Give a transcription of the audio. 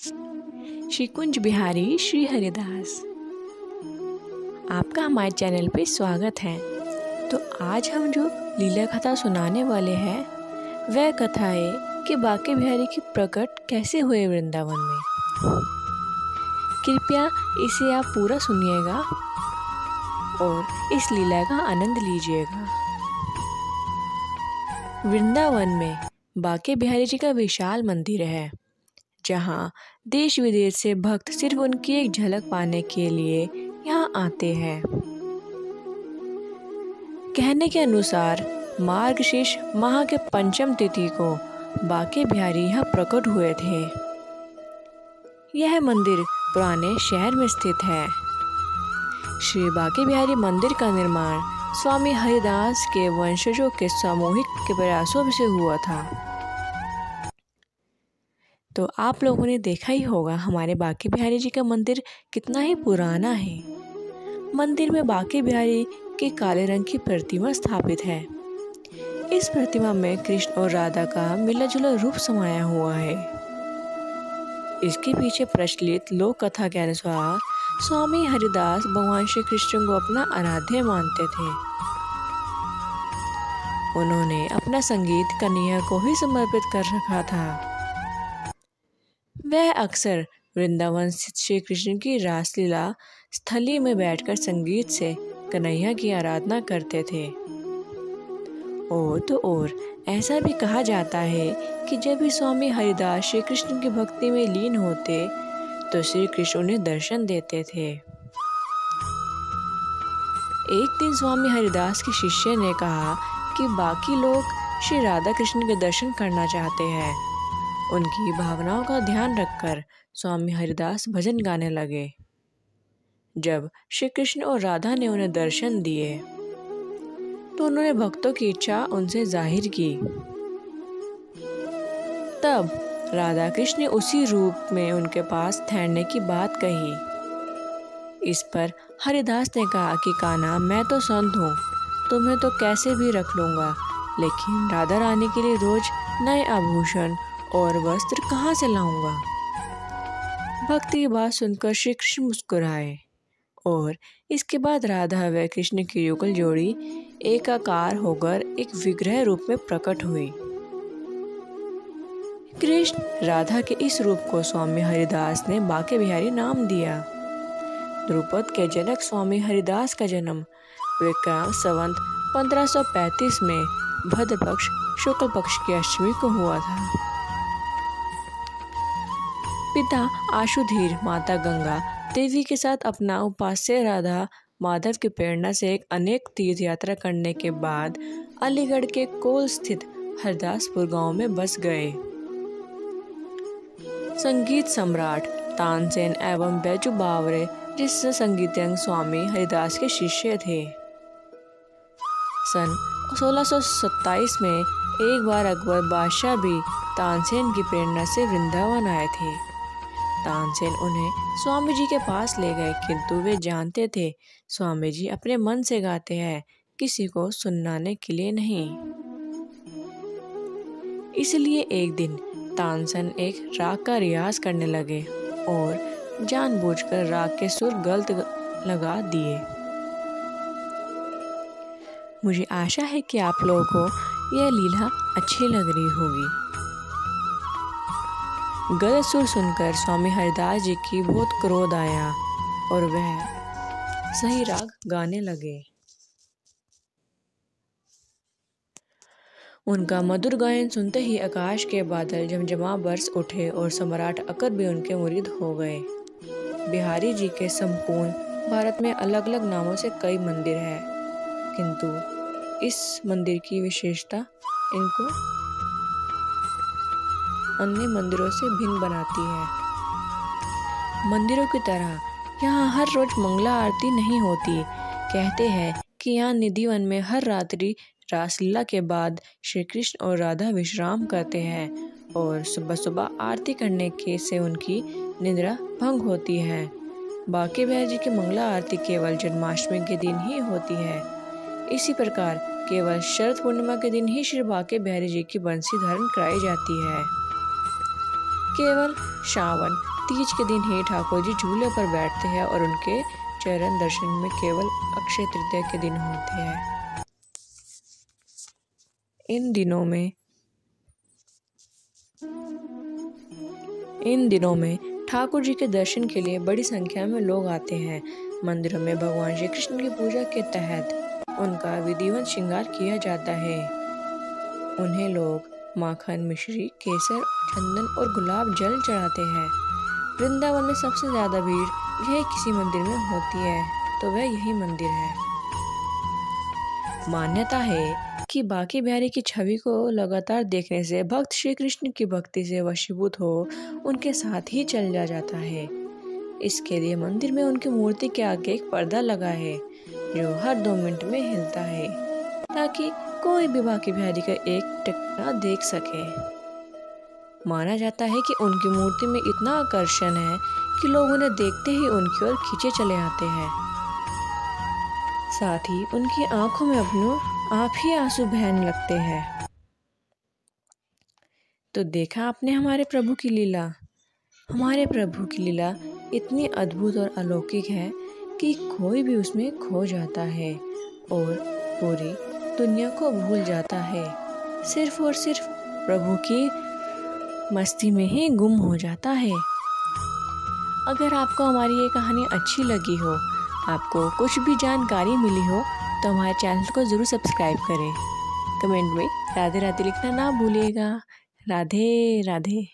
श्री कुंज बिहारी श्री हरिदास। आपका हमारे चैनल पे स्वागत है। तो आज हम जो लीला कथा सुनाने वाले हैं वह कथा है कि बांके बिहारी की प्रकट कैसे हुए वृंदावन में। कृपया इसे आप पूरा सुनिएगा और इस लीला का आनंद लीजिएगा। वृंदावन में बांके बिहारी जी का विशाल मंदिर है, जहाँ देश विदेश से भक्त सिर्फ उनकी एक झलक पाने के लिए यहाँ आते हैं। कहने के अनुसार मार्गशीर्ष माह के पंचम तिथि को बांके बिहारी यहाँ प्रकट हुए थे। यह मंदिर पुराने शहर में स्थित है। श्री बांके बिहारी मंदिर का निर्माण स्वामी हरिदास के वंशजों के सामूहिक के प्रयासों से हुआ था। तो आप लोगों ने देखा ही होगा हमारे बांके बिहारी जी का मंदिर कितना ही पुराना है। मंदिर में बांके बिहारी के काले रंग की प्रतिमा स्थापित है। इस प्रतिमा में कृष्ण और राधा का मिला जुला रूप समाया हुआ है। इसके पीछे प्रचलित लोक कथा के अनुसार स्वामी हरिदास भगवान श्री कृष्ण को अपना आराध्य मानते थे। उन्होंने अपना संगीत कन्हैया को ही समर्पित कर रखा था। वह अक्सर वृंदावन स्थित श्री कृष्ण की रासलीला स्थली में बैठकर संगीत से कन्हैया की आराधना करते थे। और ऐसा भी कहा जाता है कि जब भी स्वामी हरिदास श्री कृष्ण की भक्ति में लीन होते तो श्री कृष्ण उन्हें दर्शन देते थे। एक दिन स्वामी हरिदास के शिष्य ने कहा कि बाकी लोग श्री राधा कृष्ण के दर्शन करना चाहते हैं। उनकी भावनाओं का ध्यान रखकर स्वामी हरिदास भजन गाने लगे। जब श्री कृष्ण और राधा ने उन्हें दर्शन दिए तो उन्होंने भक्तों की इच्छा उनसे जाहिर की। तब राधा कृष्ण ने उसी रूप में उनके पास ठहरने की बात कही। इस पर हरिदास ने कहा कि कान्हा, मैं तो संत हूँ, तुम्हें तो कैसे भी रख लूँगा, लेकिन राधा रानी के लिए रोज नए आभूषण और वस्त्र कहाँ से लाऊंगा। भक्त की बात सुनकर श्री कृष्ण मुस्कुराए और इसके बाद राधा व कृष्ण की युगल जोड़ी एकाकार होकर एक विग्रह रूप में प्रकट हुई। कृष्ण राधा के इस रूप को स्वामी हरिदास ने बांके बिहारी नाम दिया। ध्रुपद के जनक स्वामी हरिदास का जन्म विक्रम संवत 1535 में भद्र पक्ष शुक्ल पक्ष की अष्टमी को हुआ था। पिता आशुधीर माता गंगा देवी के साथ अपना उपास्य राधा माधव की प्रेरणा से एक अनेक तीर्थ यात्रा करने के बाद अलीगढ़ के कोल स्थित हरदासपुर गांव में बस गए। संगीत सम्राट तानसेन एवं बैजू बावरे जिस संगीतज्ञ स्वामी हरिदास के शिष्य थे। सन 1627 में एक बार अकबर बादशाह भी तानसेन की प्रेरणा से वृंदावन आए थे। तानसेन उन्हें स्वामी जी के पास ले गए, किंतु वे जानते थे स्वामी जी अपने मन से गाते हैं, किसी को सुनाने के लिए नहीं। इसलिए एक दिन तानसेन एक राग का रियाज करने लगे और जानबूझकर राग के सुर गलत लगा दिए। मुझे आशा है कि आप लोगों को यह लीला अच्छी लग रही होगी। गलत सुर सुनकर स्वामी हरिदास जी की बहुत क्रोध आया और वह सही राग गाने लगे। उनका मधुर गायन सुनते ही आकाश के बादल झमझमा बरस उठे और सम्राट अकबर भी उनके मुरीद हो गए। बिहारी जी के संपूर्ण भारत में अलग अलग नामों से कई मंदिर हैं, किंतु इस मंदिर की विशेषता इनको अन्य मंदिरों से भिन्न बनाती है। मंदिरों की तरह यहाँ हर रोज मंगला आरती नहीं होती। कहते हैं कि यहाँ निधिवन में हर रात्रि रासलीला के बाद श्री कृष्ण और राधा विश्राम करते हैं और सुबह सुबह आरती करने के से उनकी निद्रा भंग होती है। बांके बिहारी जी की मंगला आरती केवल जन्माष्टमी के दिन ही होती है। इसी प्रकार केवल शरद पूर्णिमा के दिन ही श्री बांके बिहारी जी की बंसी धारण कराई जाती है। केवल श्रावण तीज के दिन ही ठाकुर जी झूले पर बैठते हैं और उनके चरण दर्शन में केवल अक्षय तृतीया के दिन होते हैं। इन दिनों में ठाकुर जी के दर्शन के लिए बड़ी संख्या में लोग आते हैं। मंदिरों में भगवान श्री कृष्ण की पूजा के तहत उनका विधिवत श्रृंगार किया जाता है। उन्हें लोग माखन, मिश्री, केसर, चंदन और गुलाब जल चढ़ाते हैं। वृंदावन में सबसे ज्यादा भीड़ यह किसी मंदिर में होती है तो वह यही मंदिर है। मान्यता है कि बांके बिहारी की छवि को लगातार देखने से भक्त श्री कृष्ण की भक्ति से वशीभूत हो उनके साथ ही चल जाता है। इसके लिए मंदिर में उनकी मूर्ति के आगे एक पर्दा लगा है जो हर 2 मिनट में हिलता है ताकि कोई भी बांके बिहारी का एक टुकड़ा देख सके। माना जाता है कि उनकी मूर्ति में इतना आकर्षण है कि लोग उन्हें देखते ही उनकी ओर खींचे चले आते हैं। साथ ही उनकी आंखों में अपने आप ही आंसू बहने लगते हैं। तो देखा आपने हमारे प्रभु की लीला। हमारे प्रभु की लीला इतनी अद्भुत और अलौकिक है कि कोई भी उसमें खो जाता है और पूरी दुनिया को भूल जाता है। सिर्फ और सिर्फ प्रभु की मस्ती में ही गुम हो जाता है। अगर आपको हमारी ये कहानी अच्छी लगी हो, आपको कुछ भी जानकारी मिली हो तो हमारे चैनल को ज़रूर सब्सक्राइब करें। कमेंट में राधे राधे लिखना ना भूलिएगा। राधे राधे।